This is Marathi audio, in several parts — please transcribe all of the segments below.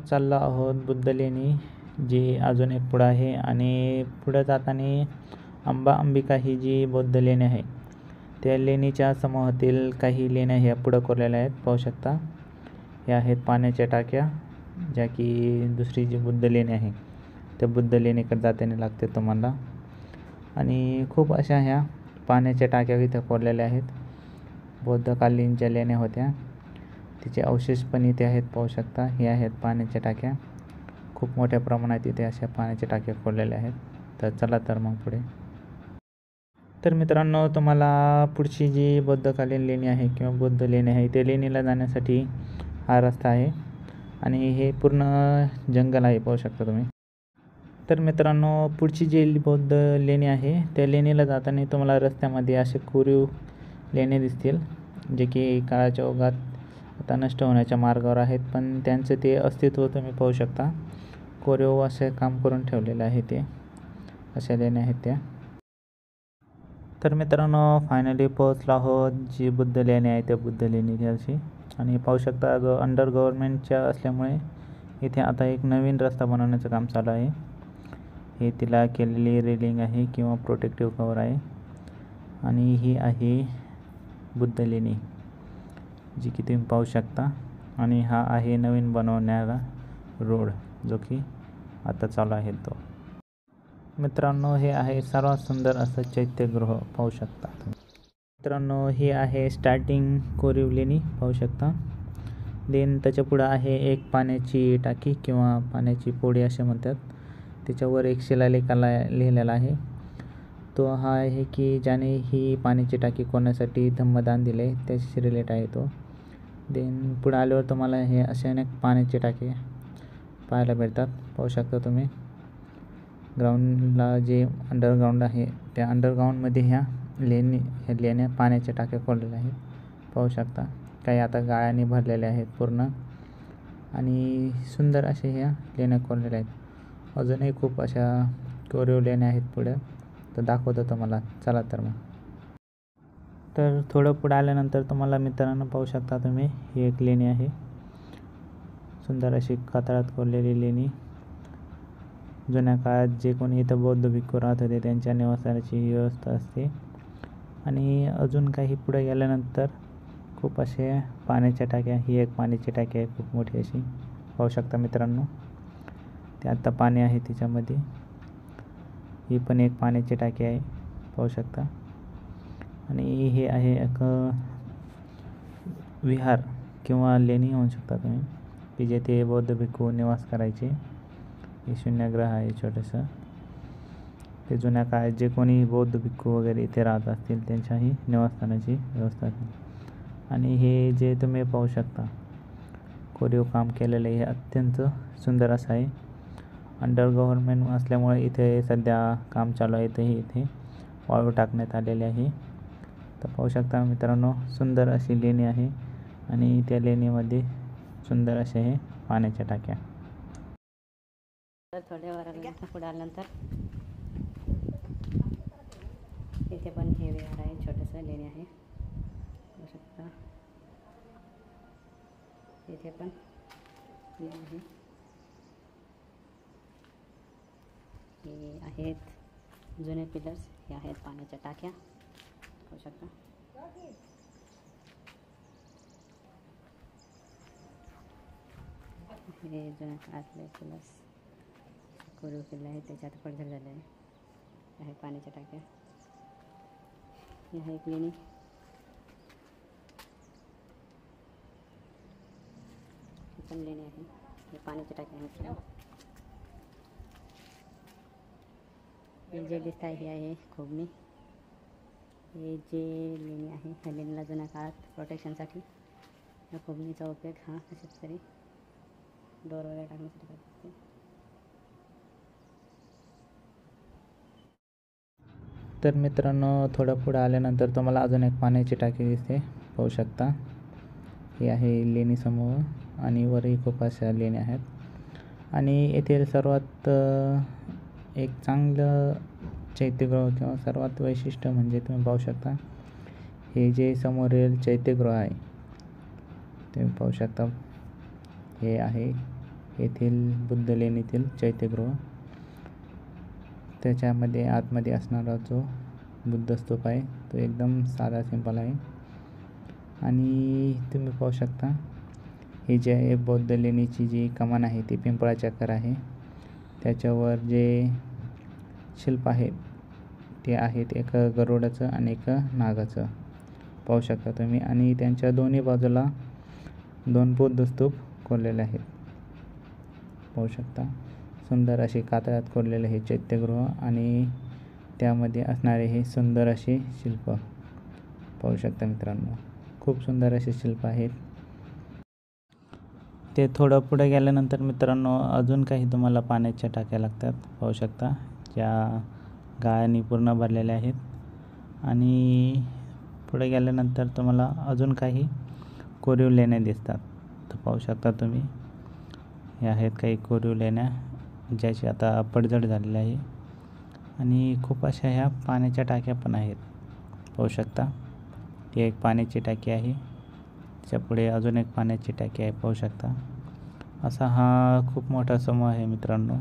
चाललो आहोत बुद्ध लेणी, जी अजून एक पुढं आहे आणि पुढं जाताना अंबिका ही जी बौद्ध लेणी आहे त्या लेणीच्या समूहातील काही लेण्या ह्या पुढं कोरलेल्या आहेत, पाहू शकता. हे आहेत पाण्याच्या टाक्या, ज्या की दुसरी जी बुद्ध लेणी आहे त्या बुद्ध लेणीकडे जाताना लागते तुम्हाला. आणि खूप अशा ह्या पाण्याच्या टाक्या इथं कोरलेल्या आहेत. बौद्धकालीन ज्या लेण्या होत्या तिचे अवशेष पण इथे आहेत, पाहू शकता. हे आहेत पाण्याच्या टाक्या. खूप मोठ्या प्रमाणात इथे अशा पाण्याच्या टाक्या खोदलेल्या आहेत. तर चला तर मग पुढे. तर मित्रांनो, तुम्हाला पुढची जी बौद्धकालीन लेणी आहे किंवा बौद्ध लेणी आहे त्या लेणीला जाण्यासाठी हा रस्ता आहे आणि हे पूर्ण जंगल आहे, पाहू शकता तुम्ही. तर मित्रांनो, पुढची जी बौद्ध लेणी आहे त्या लेणीला जाताना तुम्हाला रस्त्यामध्ये असे कोरीव लेणे दिसतील, जे की काळाच्या ओघात आता नष्ट होण्याच्या मार्गावर आहेत, पण त्यांचं ते अस्तित्व तुम्ही पाहू शकता. कोरीव असे काम करून ठेवलेले आहे ते, अशा लेण्या आहेत त्या. तर मित्रांनो, फायनली पोहोचलो आहोत जी बुद्ध लेणी आहे त्या बुद्ध लेणीची. आणि पाहू शकता अंडर गव्हर्नमेंटच्या असल्यामुळे इथे आता एक नवीन रस्ता बनवण्याचं काम चालू आहे. हे तिला केलेली रेलिंग आहे किंवा प्रोटेक्टिव्ह कवर आहे. आणि ही आहे बुद्ध लेणी, जी की तुम्ही पाहू शकता. आणि हा आहे नवीन बनवणारा रोड, जो की आता चालू आहे तो. मित्रांनो, हे आहे सर्वात सुंदर असं चैत्यगृह, पाहू शकता. मित्रांनो, हे आहे स्टार्टिंग कोरीव लेणी, पाहू शकता. देन त्याच्या पुढं आहे एक पाण्याची टाकी किंवा पाण्याची पोळी असे म्हणतात. त्याच्यावर एक शिलालेखाला लिहिलेला आहे. तो हा आहे की ज्याने ही पाण्याची टाकी कोरण्यासाठी धम्मदान दिले, त्याशी रिलेट आहे तो. देन पुढे आल्यावर तुम्हाला हे असे अनेक पाण्याचे टाके पाहायला भेटतात, पाहू शकता तुम्ही. ग्राउंडला जे अंडरग्राउंड आहे त्या अंडरग्राउंडमध्ये ह्या लेण्या पाण्याच्या टाक्या खोदलेल्या आहेत, पाहू शकता. काही आता गाळ्याने भरलेल्या आहेत पूर्ण. आणि सुंदर असे ह्या लेण्या खोदलेल्या आहेत. अजूनही खूप अशा कोरीव लेण्या आहेत पुढे, तर दाखवतो तुम्हाला. चला तर मग. तर थोडं पुढे आल्यानंतर तुम्हाला मित्रांनो पाहू शकता तुम्ही, ही एक लेणी आहे. सुंदर अशी कातळात कोरलेली लेणी. जुन्या काळात जे कोणी इथं बौद्ध भिक्खू राहत होते त्यांच्या निवासाची व्यवस्था असते. आणि अजून काही पुढे गेल्यानंतर खूप असे पाण्याच्या टाक्या, ही एक पाण्याची टाकी आहे खूप मोठी अशी, पाहू शकता मित्रांनो. ते आता पाणी आहे तिच्यामध्ये. ही पण एक पाण्याची टाकी आहे, पाहू शकता. आणि हे आहे एक विहार किंवा लेणी म्हणू शकता तुम्ही, की जेथे बौद्ध भिक्खू निवास करायचे. हे शून्यग्रह आहे छोटंसं. ते जुन्या काळात जे कोणी बौद्ध भिक्खू वगैरे इथे राहत असतील त्यांच्याही निवासस्थानाची व्यवस्था आहे. आणि हे जे तुम्ही पाहू शकता कोरीव काम केलेलं हे अत्यंत सुंदर असं आहे. अंडर गव्हर्नमेंट असल्यामुळे इथे सध्या काम चालू आहे. इथे वाळू टाकण्यात आलेले आहे. तर पाहू शकता मित्रांनो, सुंदर अशी लेणी आहे आणि त्या लेणीमध्ये सुंदर असे हे पाण्याच्या टाक्या. तर थोड्या वेळानंतर पुढे आल्यानंतर इथे पण हे विहार आहे, छोटंसं लेणी आहे, पाहू शकता. इथे पण लेणी आहे. हे आहेत जुने पिलर्स, हे आहेत पाण्याच्या टाक्या, पाहू शकता. हे जुन्या काळातले पिलर्स, कोरीव किल्ले आहेत, त्याच्यात पडझड झाले आहे पाण्याच्या टाक्या. ही आहे एक लेणी. ही पण लेणी आहे, हे पाण्याच्या टाक्या आहेत. हे जे दिसत आहे हे आहे खोबणी. हे जे लेणी आहे ह्या लेणीला जुन्या काळात प्रोटेक्शनसाठी या खोबणीचा उपयोग हा कशाच तरी डोर वगैरे टाकण्यासाठी करत असते. तर मित्रांनो, थोडं पुढं आल्यानंतर तुम्हाला अजून एक पाण्याची टाकी दिसते, पाहू शकता. ही आहे लेणी समूह आणि वरही खूप अशा लेण्या आहेत. आणि येथील सर्वात एक चांगलं चैत्यगृह किंवा सर्वात वैशिष्ट्य म्हणजे तुम्ही पाहू शकता हे जे समोरील चैत्यगृह आहे, तुम्ही पाहू शकता. हे आहे येथील बुद्ध लेणीतील चैत्यगृह. त्याच्यामध्ये आतमध्ये असणारा जो बुद्ध स्तूप आहे तो एकदम साधा सिंपल आहे. आणि तुम्ही पाहू शकता ही जे आहे बौद्ध लेणीची जी कमान आहे ती पिंपळाची आकार आहे. त्याच्यावर जे शिल्प आहे ते आहेत एक गरुडाचं आणि एक नागाचं पाहू शकता तुम्ही. आणि त्यांच्या दोन्ही बाजूला 2 बुद्ध स्तूप कोरलेले आहेत पाहू शकता. सुंदर असे कातळात कोरलेले हे चैत्यगृह आणि त्यामध्ये असणारे हे सुंदर असे शिल्प पाहू शकता मित्रांनो. खूप सुंदर असे शिल्प आहेत. ते थोडं पुढे गेल्यानंतर मित्रांनो अजून काही तुम्हाला पाण्याच्या टाक्या लागतात पाहू शकता, ज्या गाळाने पूर्ण भरलेल्या आहेत. आणि पुढे गेल्यानंतर तुम्हाला अजून काही कोरीव लेण्या दिसतात तर पाहू शकता तुम्ही. हे आहेत काही कोरीव लेण्या ज्याची आता पडझड झालेली आहे. आणि खूप अशा ह्या पाण्याच्या टाक्या पण आहेत पाहू शकता. ती एक पाण्याची टाकी आहे, त्याच्या पुढे अजून एक पाण्याची टाकी आहे पाहू शकता. असा हा खूप मोठा समूह आहे मित्रांनो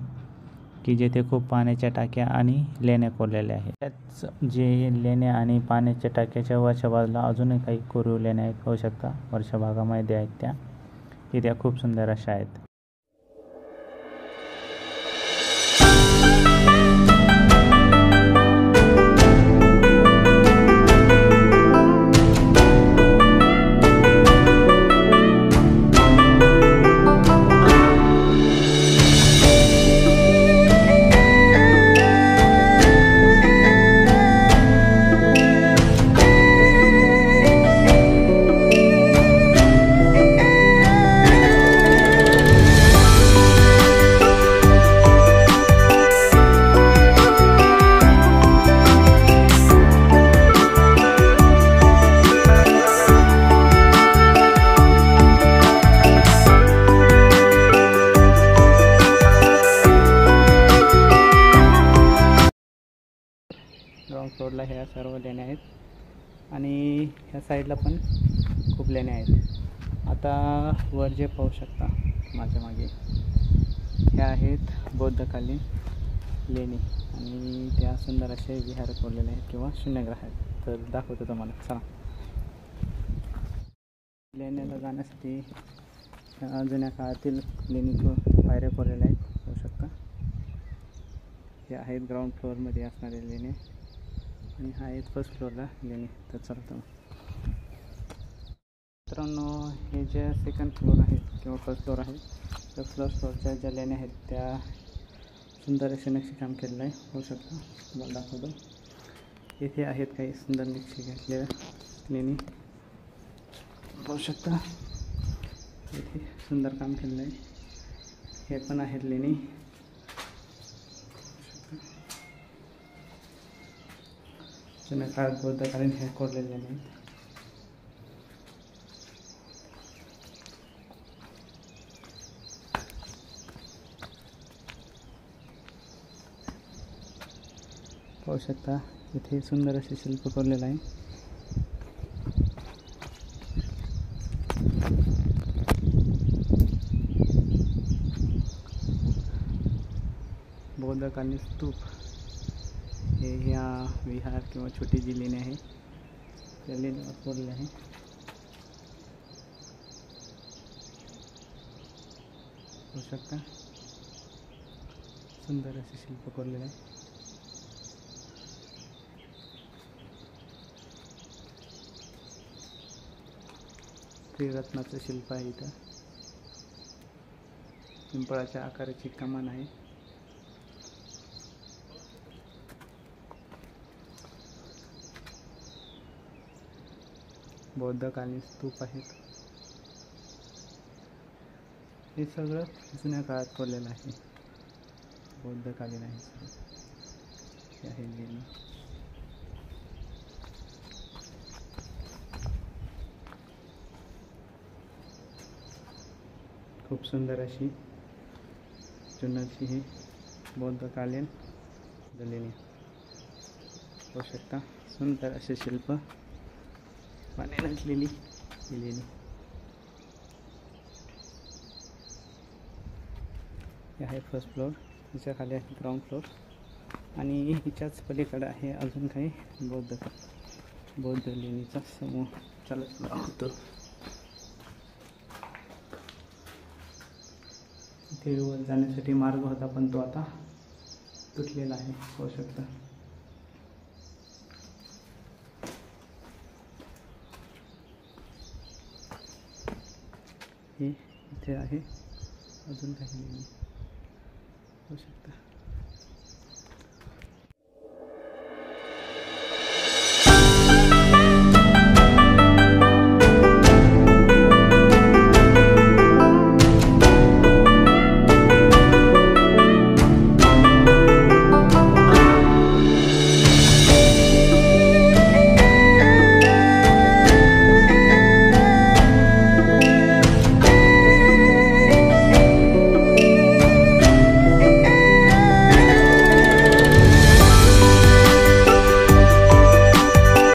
की जेथे खूप पाण्याच्या टाक्या आणि लेण्या कोरलेल्या आहेत. त्याच जे लेण्या आणि पाण्याच्या टाक्याच्या वरच्या बाजूला अजूनही काही कोरीव लेण्या आहेत पाहू शकता. वरच्या भागामध्ये आहेत त्या खूप सुंदर अशा आहेत. ग्राउंड फ्लोअरला ह्या सर्व लेण्या आहेत आणि ह्या साईडला पण खूप लेण्या आहेत. आता वर जे पाहू शकता माझ्या मागे ह्या आहेत बौद्धकालीन लेणी आणि त्या सुंदर असे विहार कोरलेले आहेत किंवा शून्यग्रह आहेत. तर दाखवतो तुम्हाला, चला. लेण्याला जाण्यासाठी जुन्या काळातील लेणी पायऱ्या कोरलेल्या आहेत पाहू शकता. हे आहेत ग्राउंड फ्लोअरमध्ये असणारे लेणे आणि हा आहेत फर्स्ट फ्लोअरला लेणी. तर चलतो मित्रांनो, हे जे सेकंड फ्लोअर आहे किंवा फर्स्ट फ्लोअर आहे त्या फर्स्ट फ्लोअरच्या ज्या लेण्या आहेत त्या सुंदर असे नक्षीकाम केलेलं आहे होऊ शकतं. तुम्हाला दाखवतो. येथे आहेत काही सुंदर नक्षी घातलेल्या लेणी पाहू शकता. येथे सुंदर काम केलेलं आहे. हे पण आहेत लेणी जुन्या काळात बौद्धकालीन हे कोरलेले आहेत. पाहू शकता इथे सुंदर असे शिल्प कोरलेलं आहे. बौद्धकालीन स्तूप हे ह्या विहार किंवा छोटी जी लेणी आहे त्या लेणीवर कोरलेले आहे. पाहू शकता सुंदर असे शिल्प कोरलेले आहे. त्रिरत्नाचं शिल्प आहे. इथं पिंपळाच्या आकाराची कमान आहे. बौद्धकालीन स्तूप आहेत. हे सगळं जुन्या काळात कोरलेलं आहे. बौद्धकालीन आहे सगळं. हे लेणी खूप सुंदर अशी जुन्याची ही बौद्धकालीन लेणी पाहू शकता. सुंदर असे शिल्प पाण्याने नसलेली लेणी. हे आहे फर्स्ट फ्लोअर, त्याच्या खाली आहे ग्राउंड फ्लोअर आणि हिच्याच पलीकडे आहे अजून काही बौद्ध लेणीचा समूह चालत होतो. इथे वर जाण्यासाठी मार्ग होता पण तो आता तुटलेला आहे, होऊ शकतं. हे इथे आहे अजून काही लेणी होऊ शकतं.